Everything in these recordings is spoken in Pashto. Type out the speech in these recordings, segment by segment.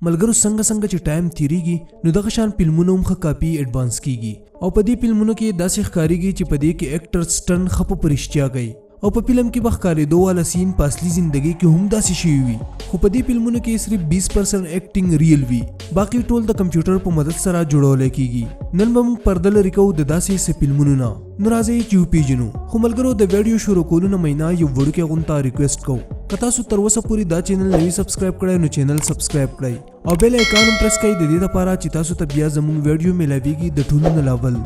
ملګرو څنګه چې ټایم تیریږي نو دغه شان فلمونه هم ښه کاپي اډوانس کیږي او په دې فلمونو کې داسې ښکاریږي چې په دې کې اکټر سټن خپ پرشتیا کوي او په فلم کې بخکارېدو والا سین په اصلي زندگی کې هم داسې شوی وي خو په دې فلمونو کې صرف 20% اکټینګ ریل وي باقي ټول د کمپیوټر په مدد سره جوړول کیږي نن به موږ پرده لري کوو د داسې څه فلمونو نه نو راځئ چې وپیژنو خو ملګرو د ویډیو شروع کولو نه مخکې یو وړوکی غونډه ریکویسټ کوو که تاسو تر اوسه پورې دا چینل نه وي سبسکرایب کړی نو چینل سبسکرایب کړئ او بیل آیکن هم پریس کړئ د دې لپاره چې تاسو ته بیا زموږ ویډیو میلاویږي د ټولو نه لاول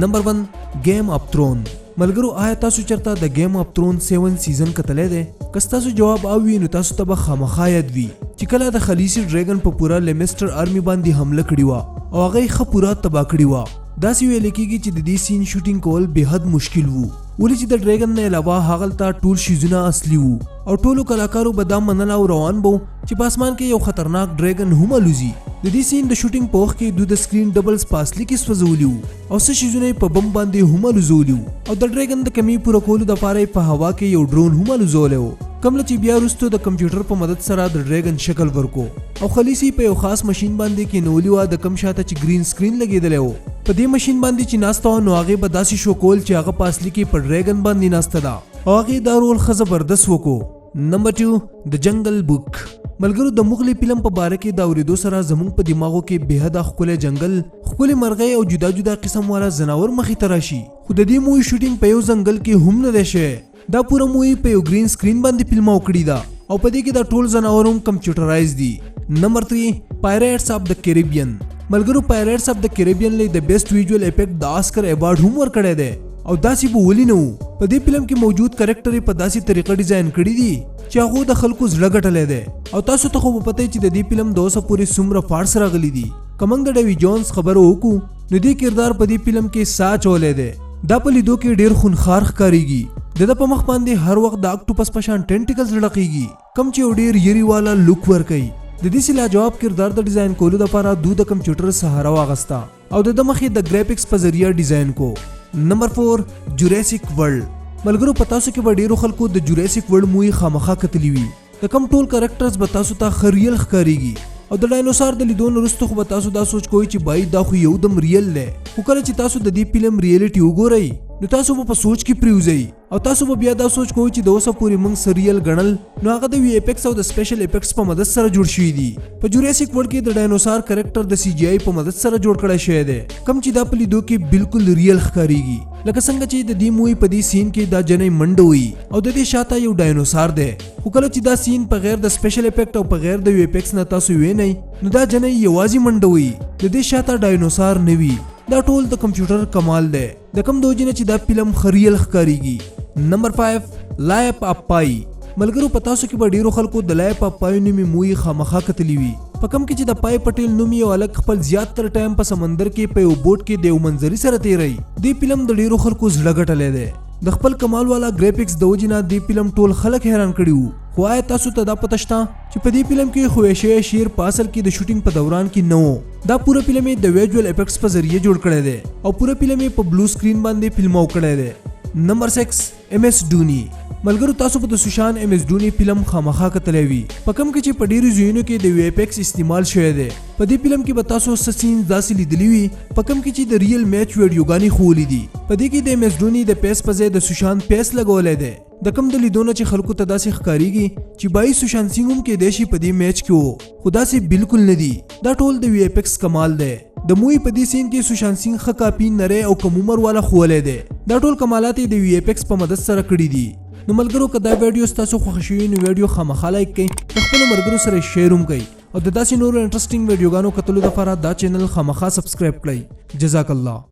نمبر 1 گیم اف تھرون ملګرو آیا تاسو چرته د گیم اف تھرون 7 سیزن کتلی دی که تاسو جواب او وي نو تاسو ته به خامخا یاد وي چې کله د خلیسي ډریګن په پوره لیمسټر آرمي باندې حمله کړې وه او هغه یې ښه پوره تباه کړې وه داسې ویل کېږي چې د دې سین شوټینګ کول بېحد مشکل وو ولې چې د ډریګن نه علاوه هغلته ټول شیزونه اصلي وو او ټولو کلاکارو به دا منله او روان به چې په اسمان کې یو خطرناک ډریګن هم الوزي د دې سین د شوټینګ په وخت کې دوی د سکرین ډبلز په اصلي کې سوځولي وو او څه شیزونه یې په بم باندې هم الوزولي وو او د ډریګن د کمۍ پوره کولو دپاره یې په هوا کې یو ډرون هم الوزولی وو کومله چې بیا وروسته د کمپیوټر په مدد سره د ډریګن شکل ورکو او خلیسي په یو خاص ماشین باندې کېنولي وه د کم شاته چې ګرین سکرین لګېدلی و په دې ماشین باندې چې ناسته وه نو هغې به داسې شو کول چې هغه په اصلي کې په ډریګن باندې ناسته ده او هغې دا رول ښه زبردست وکړو نمبر 2 د جنگل بک ملګرو د مغلي فلم په باره کې د اورېدو سره زموږ په دماغو کې بېحده ښکلی جنګل ښکلې مرغۍ او جدا جدا قسم والا ځناور مخې ته راشي خو د دې مووي شوټینګ په یو ځنګل کې هم نه دی شوی دا پوره مووي په یو ګرین سکرین باندې فلمه وکړې ده او په دې کې دا ټول ځناور هم کمپیوټرایز دي نمبر 3 پایریټس اف د کیریبین ملګرو پایریټس اف د کیریبین له د بیسټ ویژوال افیکټ د آسکر ایوارډ هم ورکړی دی او داسې به ولې نه وو په دې فلم کې موجود کرکټر یې په داسې طریقه ډیزاین کړي دي چې هغو د خلکو زړه ګټلی دی او تاسو ته خو به پته چې د دې فلم د اوسه پورې څومره فارس راغلی دي که موږ د ډیوي جونز خبره وکړو نو دې کردار په دې فلم کې سا اچولی دی دا په لیدو کې ډیر خونخوار ښکاریږي د ده په مخ باندې هر وخت د اکټوپس په شان ټینټیکلز لړقیږي کم چې یو ډیر یری والا لوک ورکوي د دې سي لاجواب کردار د ډیزاین کولو دپاره دوی د کمپیوټر سهاره واغسته او د ده مخې د ګرافکس په ذریعه ډیزاین کو نمبر 4 جوریسیک ورلډ ملګرو په تاسو کې به ډیرو خلکو د جوریسیک ورلډ مووي خامخا کتلی وي د کم ټول کرکټرز به تاسو ته ښه ریل ښکاریږي او د ډاینوسار د لیدو نه وروسته خو به تاسو دا سوچ کوئ چې بای دا خو یو دم ریل دی خو کله چې تاسو د دې فلم ریالټي وګورئ نو تاسو به په سوچ کې پریوځئ او تاسو به بیا دا سوچ کوئ چې د اوسه پورې موږ څه ریل ګڼل نو هغه د وی ایپیکس او د سپیشل ایفیکټس په مدد سره جوړ شوي دي په جوریسیک ورلډ کې د ډاینوسار کرکټر د سی جی آی په مدد سره جوړ کړی شوی دی کم چې دا په لیدو کې بالکل ریل ښکاریږي لکه څنګه چې د دې مووي په دې سین کې دا جنۍ منډه وي او د دې شاته یو ډاینوسار دی خو کله چې دا سین په غیر د سپیشل ایفیکټ او په غیر د وی ایپیکس نه تاسو وینئ نو دا جنۍ یوازې منډه وي د دې شاته ډاینوسار نه وي دا ټول د کمپیوټر کمال دی د کم د وجې نه چې دا فلم ښه ریل ښکاریږي نمبر 5 لایف اف پای ملګرو په تاسو کې به ډیرو خلکو د لایف اف پای نومې مووي خامخا کتلی وي په کم کې چې د پای پټیل نوم یو هلک خپل زیات تر ټایم په سمندر کې په یو بوټ کې د یو منظري سره تیروي دې فلم د ډیرو خلکو زړه ګټلی دی د خپل کمال والا ګرافکس د وجې نه دې فلم ټول خلک حیران کړي وو خو آیا تاسو ته دا پته شته چې په دې فلم کې ښوی شوی شیر په اصل کې د شوټینګ په دوران کې نه و دا پوره فلم یې د ویژوال افیکټس په ذریعه جوړ کړی دی او پوره فلم یې په بلو سکرین باندې فلمو کړی دی نمبر 6 ایم ایس ډوني ملګرو تاسو په د سوشان ایم ایس ډوني فلم خامخا کتلی وي په کم کې چې په ډیرو ځایونو کې د وی ایپیکس استعمال شوی دی په دې فلم کې به تاسو څه سینز داسې لیدلی وي په کم کې چې د ریل میچ ویډیوګانې ښوولي دي په دې کې د ایم ایس ډوني د پیس په ځای د سوشان پیس لګولی دی د کم د لیدو نه چې خلکو ته داسې ښکاریږي چې بای سوشان سینګ هم کیدای شي په دې میچ کې و خو داسې بالکل نه دي دا ټول د وی ایپیکس کمال دی د مووي په دې سین کې سوشان سینګ ښه کاپي نری او کم عمر والا ښوولی دی دا ټول کمالات یې د وی ایپیکس په مدد سره کړي دي نو ملګرو که دا ویډیو ستاسو خوښ شوي نو ویډیو خامخا لایک کړئ د خپلو ملګرو سره شیر هم کړئ او د داسې نورو انټرسټینګ ویډیوګانو کتلو لپاره دا چینل خامخا سبسکرایب کړئ جزاک الله